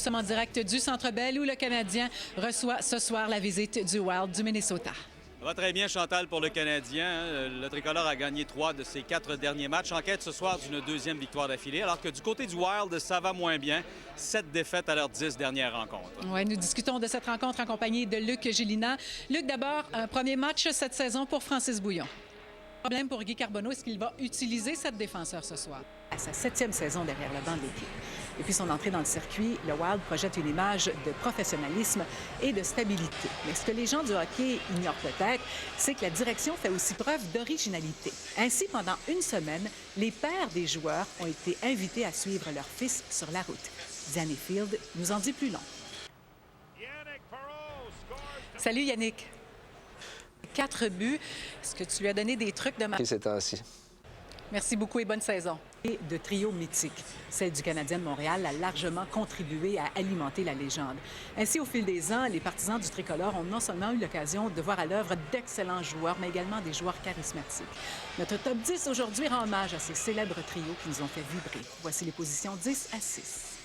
Nous sommes en direct du Centre Bell où le Canadien reçoit ce soir la visite du Wild du Minnesota. Ça va très bien, Chantal, pour le Canadien. Le Tricolore a gagné 3 de ses 4 derniers matchs. En quête ce soir d'une deuxième victoire d'affilée, alors que du côté du Wild, ça va moins bien. 7 défaites à leurs 10 dernières rencontres. Oui, nous discutons de cette rencontre en compagnie de Luc Gélina. Luc, d'abord, un premier match cette saison pour Francis Bouillon. Problème pour Guy Carbonneau, est-ce qu'il va utiliser cette défenseur ce soir? À sa 7e saison derrière le banc de l'équipe. Depuis son entrée dans le circuit, le Wild projette une image de professionnalisme et de stabilité. Mais ce que les gens du hockey ignorent peut-être, c'est que la direction fait aussi preuve d'originalité. Ainsi, pendant une semaine, les pères des joueurs ont été invités à suivre leur fils sur la route. Danny Field nous en dit plus long. Salut Yannick. 4 buts. Est-ce que tu lui as donné des trucs de match? Ces temps-ci. Merci beaucoup et bonne saison. Et de trio mythique. Celle du Canadien de Montréal a largement contribué à alimenter la légende. Ainsi, au fil des ans, les partisans du tricolore ont non seulement eu l'occasion de voir à l'œuvre d'excellents joueurs, mais également des joueurs charismatiques. Notre top 10 aujourd'hui rend hommage à ces célèbres trios qui nous ont fait vibrer. Voici les positions 10 à 6.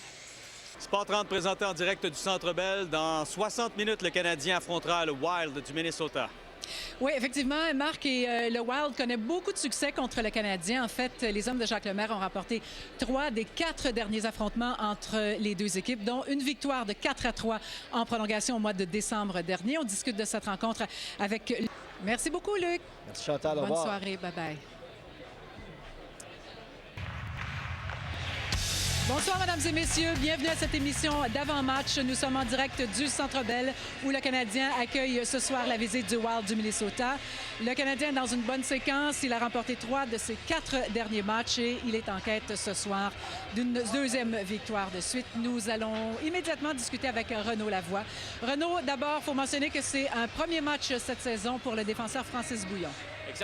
Sport 30 présenté en direct du Centre Bell. Dans 60 minutes, le Canadien affrontera le Wild du Minnesota. Oui, effectivement, Marc, et le Wild connaît beaucoup de succès contre le Canadien. En fait, les hommes de Jacques Lemaire ont remporté 3 des 4 derniers affrontements entre les deux équipes, dont une victoire de 4-3 en prolongation au mois de décembre dernier. On discute de cette rencontre avec... Merci beaucoup, Luc. Merci, Chantal. Au Bonne revoir. soirée. Bye-bye. Bonsoir, mesdames et messieurs. Bienvenue à cette émission d'avant-match. Nous sommes en direct du Centre Bell où le Canadien accueille ce soir la visite du Wild du Minnesota. Le Canadien est dans une bonne séquence. Il a remporté 3 de ses 4 derniers matchs et il est en quête ce soir d'une deuxième victoire de suite. Nous allons immédiatement discuter avec Renaud Lavoie. Renaud, d'abord, il faut mentionner que c'est un premier match cette saison pour le défenseur Francis Bouillon.